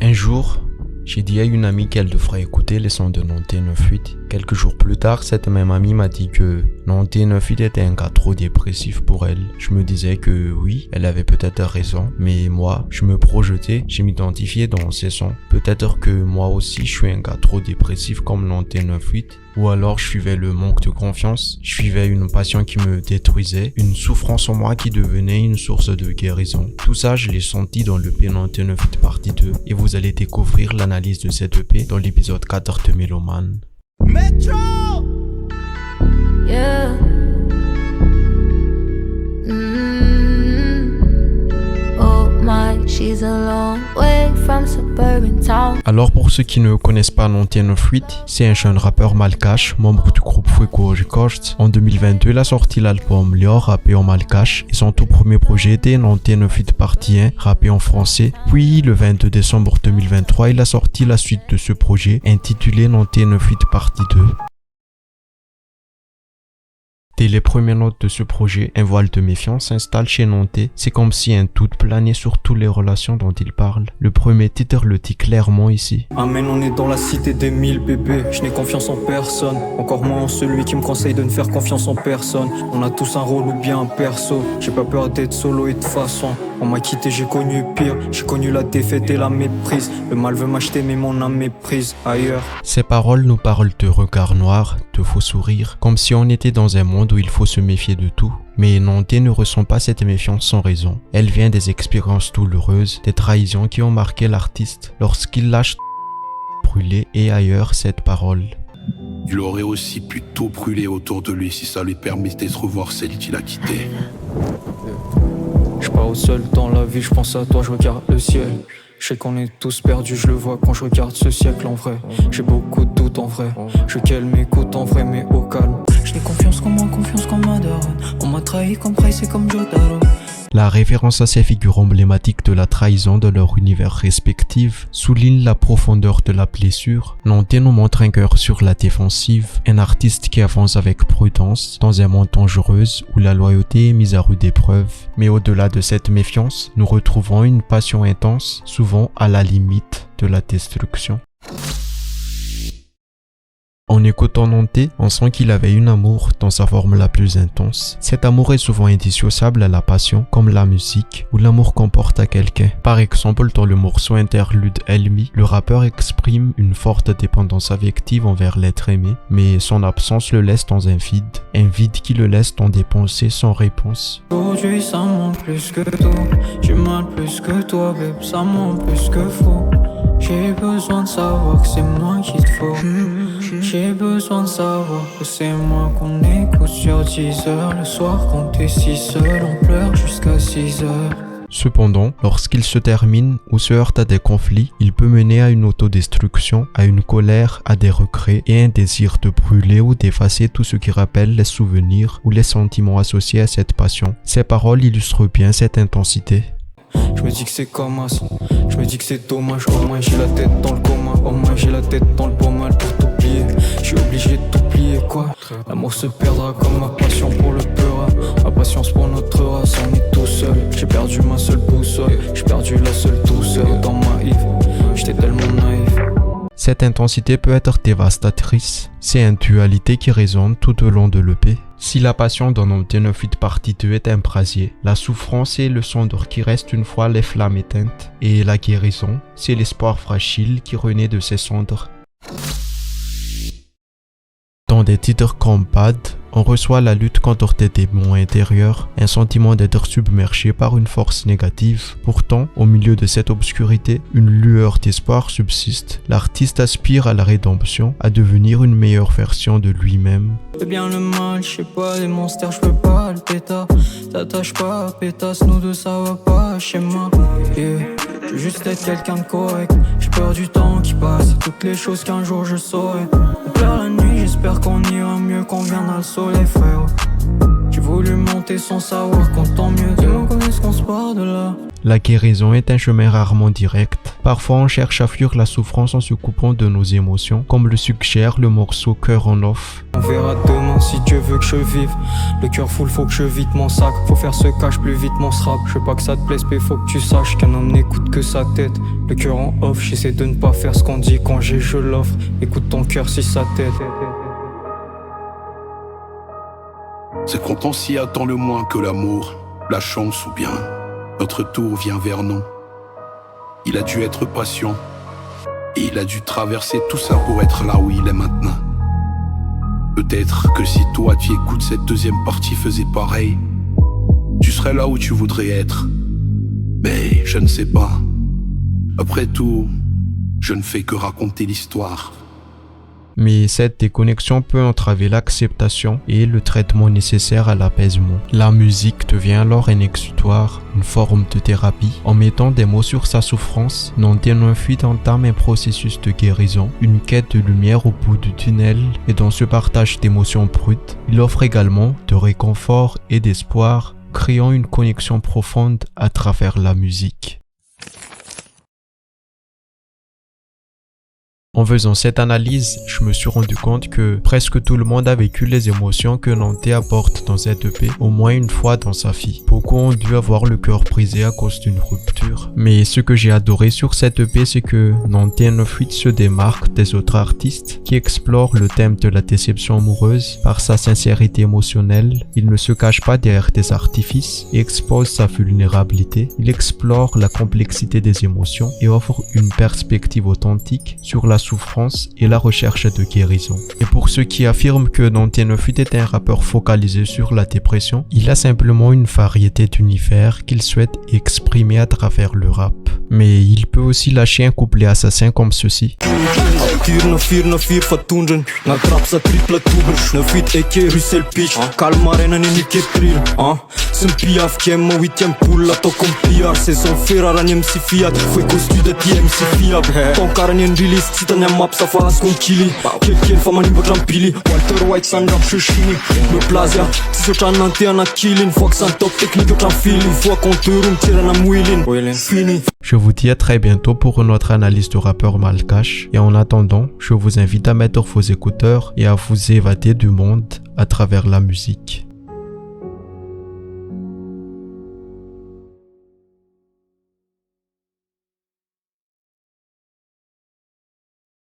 Un jour, j'ai dit à une amie qu'elle devrait écouter les sons de Nantais 98. Quelques jours plus tard, cette même amie m'a dit que Nantais 98 était un gars trop dépressif pour elle. Je me disais que oui, elle avait peut-être raison, mais moi, je me projetais, je m'identifiais dans ses sons. Peut-être que moi aussi, je suis un gars trop dépressif comme Nantais 98. Ou alors je suivais le manque de confiance, je suivais une passion qui me détruisait, une souffrance en moi qui devenait une source de guérison. Tout ça, je l'ai senti dans l'EP Nantais 98 partie 2 et vous allez découvrir l'analyse de cette EP dans l'épisode 4 de Méloman. Metro! Yeah. Oh my, she's a long way from suburban town. Alors pour ceux qui ne connaissent pas Nantais 98, c'est un jeune rappeur malgache, membre du groupe Fuego Records. En 2022, il a sorti l'album Lior, rappé en malgache, et son tout premier projet était Nantais 98 partie 1, rappé en français. Puis le 22 décembre 2023, il a sorti la suite de ce projet, intitulé Nantais 98 partie 2. Dès les premières notes de ce projet, un voile de méfiance s'installe chez Nantais. C'est comme si un doute planait sur toutes les relations dont il parle. Le premier titre le dit clairement ici. Amen, on est dans la cité des 1000 bébés. Je n'ai confiance en personne, encore moins en celui qui me conseille de ne faire confiance en personne. On a tous un rôle ou bien un perso. J'ai pas peur d'être solo et de façon. On m'a quitté, j'ai connu pire. J'ai connu la défaite et la méprise. Le mal veut m'acheter mais mon âme méprise ailleurs. Ces paroles nous parlent de regards noirs, de faux sourires, comme si on était dans un monde où il faut se méfier de tout. Mais Nantais ne ressent pas cette méfiance sans raison. Elle vient des expériences douloureuses, des trahisons qui ont marqué l'artiste lorsqu'il lâche brûler et ailleurs cette parole. Il aurait aussi pu tout brûler autour de lui si ça lui permettait de revoir celle qu'il a quittée. Je pars au seul dans la vie, je pense à toi, je regarde le ciel. Je sais qu'on est tous perdus, je le vois quand je regarde ce siècle en vrai. J'ai beaucoup de doutes en vrai, je qu'elle m'écoute en vrai mais au calme. Je n'ai confiance qu'en moi, confiance qu'en ma daronne. On m'a trahi comme Price et comme Jotaro. La référence à ces figures emblématiques de la trahison de leur univers respectif souligne la profondeur de la blessure. Nantais nous montre un cœur sur la défensive, un artiste qui avance avec prudence dans un monde dangereux où la loyauté est mise à rude épreuve. Mais au-delà de cette méfiance, nous retrouvons une passion intense, souvent à la limite de la destruction. En écoutant Nantais, on sent qu'il avait un amour dans sa forme la plus intense. Cet amour est souvent indissociable à la passion, comme la musique ou l'amour qu'on porte à quelqu'un. Par exemple, dans le morceau interlude Elmi, le rappeur exprime une forte dépendance affective envers l'être aimé, mais son absence le laisse dans un vide qui le laisse dans des pensées sans réponse. Aujourd'hui ça manque plus que tout, j'ai mal plus que toi, babe, ça manque plus que fou. J'ai besoin de savoir que c'est moi qu'il te faut. J'ai besoin de savoir que c'est moi qu'on écoute sur 10 heures. Le soir quand t'es si seul, on pleure jusqu'à 6 heures. Cependant, lorsqu'il se termine ou se heurte à des conflits, il peut mener à une autodestruction, à une colère, à des regrets et un désir de brûler ou d'effacer tout ce qui rappelle les souvenirs ou les sentiments associés à cette passion. Ces paroles illustrent bien cette intensité. Je me dis que c'est comme as, je me dis que c'est dommage. Au moins j'ai la tête dans le coma, au moins j'ai la tête dans le pommel pour t'oublier. Je suis obligé de t'oublier quoi. L'amour se perdra comme ma passion pour le peur. Ma patience pour notre race, on est tout seul. J'ai perdu ma seule boussole, j'ai perdu la seule douceur dans ma Yves. J'étais tellement naïf. Cette intensité peut être dévastatrice. C'est une dualité qui résonne tout au long de l'EP. Si la passion dans Nantais 98 partie 2 est un brasier, la souffrance est le cendre qui reste une fois les flammes éteintes. Et la guérison, c'est l'espoir fragile qui renaît de ses cendres. Dans des titres comme Bad, on reçoit la lutte contre des démons intérieurs, un sentiment d'être submergé par une force négative. Pourtant, au milieu de cette obscurité, une lueur d'espoir subsiste. L'artiste aspire à la rédemption, à devenir une meilleure version de lui-même. C'est bien le mal, je sais pas, les monstres, je peux pas le pétard. T'attaches pas à pétasse, nous deux ça va pas, schéma. Yeah. Je veux juste être quelqu'un de correct. J'ai peur du temps qui passe, toutes les choses qu'un jour je saurai. On pleure la nuit, j'espère qu'on ira mieux, qu'on viendra le soleil, frère. Tu voulais voulu monter sans savoir qu'on tant mieux. Dis-moi quand est-ce qu'on se part de là. La guérison est un chemin rarement direct. Parfois on cherche à fuir la souffrance en se coupant de nos émotions, comme le suggère le morceau Cœur en off. On verra demain si Dieu veut que je vive. Le cœur full, faut que je vide mon sac. Faut faire ce cache plus vite mon strap. Je veux pas que ça te plaise, mais faut que tu saches qu'un homme n'écoute que sa tête. Le cœur en off, j'essaie de ne pas faire ce qu'on dit quand je l'offre. Écoute ton cœur si ça t'aide. C'est quand on s'y attend le moins que l'amour, la chance ou bien notre tour vient vers nous. Il a dû être patient et il a dû traverser tout ça pour être là où il est maintenant. Peut-être que si toi tu écoutes cette deuxième partie faisait pareil, tu serais là où tu voudrais être. Mais je ne sais pas. Après tout, je ne fais que raconter l'histoire. Mais cette déconnexion peut entraver l'acceptation et le traitement nécessaire à l'apaisement. La musique devient alors un exutoire, une forme de thérapie. En mettant des mots sur sa souffrance, Nantais 98 entame un processus de guérison, une quête de lumière au bout du tunnel, et dans ce partage d'émotions brutes, il offre également de réconfort et d'espoir, créant une connexion profonde à travers la musique. En faisant cette analyse, je me suis rendu compte que presque tout le monde a vécu les émotions que Nantais apporte dans cette EP au moins une fois dans sa vie. Beaucoup ont dû avoir le cœur brisé à cause d'une rupture. Mais ce que j'ai adoré sur cette EP, c'est que Nantais 98 se démarque des autres artistes qui explorent le thème de la déception amoureuse par sa sincérité émotionnelle. Il ne se cache pas derrière des artifices et expose sa vulnérabilité. Il explore la complexité des émotions et offre une perspective authentique sur la souffrance et la recherche de guérison. Et pour ceux qui affirment que Nantais 98 est un rappeur focalisé sur la dépression, il a simplement une variété d'univers qu'il souhaite exprimer à travers le rap. Mais il peut aussi lâcher un couplet assassin comme ceci. Je vous dis à très bientôt pour une autre analyse de rappeur malgache, et en attendant, je vous invite à mettre vos écouteurs et à vous évader du monde à travers la musique.